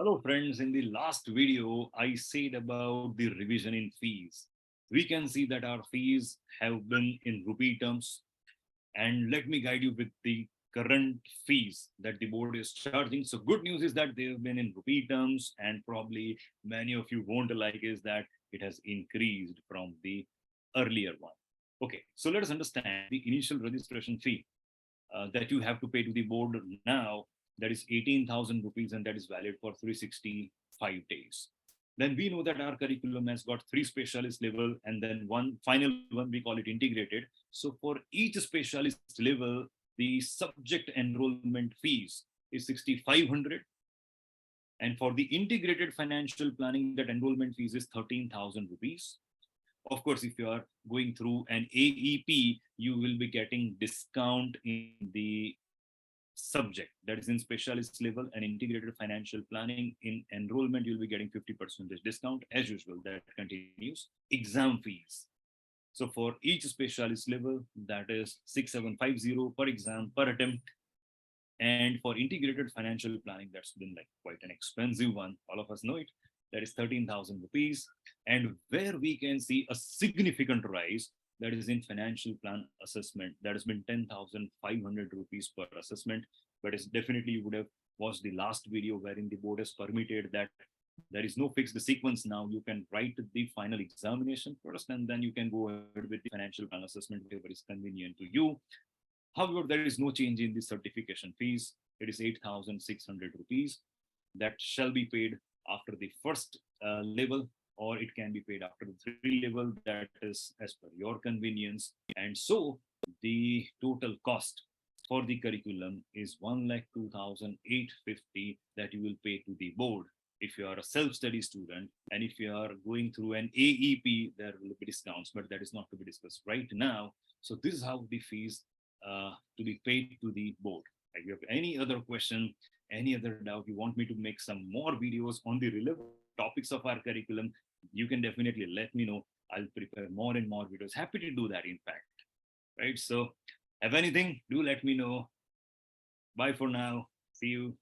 Hello friends, in the last video, I said about the revision in fees. We can see that our fees have been in rupee terms, and let me guide you with the current fees that the board is charging. So good news is that they have been in rupee terms, and probably many of you won't like is that it has increased from the earlier one. Okay, so let us understand the initial registration fee that you have to pay to the board now, that is 18,000 rupees, and that is valid for 365 days. Then we know that our curriculum has got three specialist level and then one final one, we call it integrated. So for each specialist level, the subject enrollment fees is 6,500, and for the integrated financial planning, that enrollment fees is 13,000 rupees. Of course, if you are going through an AEP, you will be getting discount in the subject, that is in specialist level and integrated financial planning. In enrollment, you'll be getting 50% discount as usual. That continues. Exam fees. So for each specialist level, that is 6750 per exam per attempt. And for integrated financial planning, that's been like quite an expensive one. All of us know it. That is 13,000 rupees. And where we can see a significant rise, that is in financial plan assessment. That has been 10,500 rupees per assessment. But it's definitely, you would have watched the last video wherein the board has permitted that there is no fixed sequence now. You can write the final examination first, and then you can go ahead with the financial plan assessment, whatever is convenient to you. However, there is no change in the certification fees. It is 8,600 rupees that shall be paid after the first level, or it can be paid after the three level. That is as per your convenience. And so the total cost for the curriculum is 1,02,850 that you will pay to the board if you are a self-study student. And if you are going through an AEP, there will be discounts, but that is not to be discussed right now. So this is how the fees to be paid to the board. If you have any other question, any other doubt, you want me to make some more videos on the relevant topics of our curriculum, you can definitely let me know. I'll prepare more and more videos. Happy to do that, in fact. Right? So, have anything, do let me know. Bye for now. See you.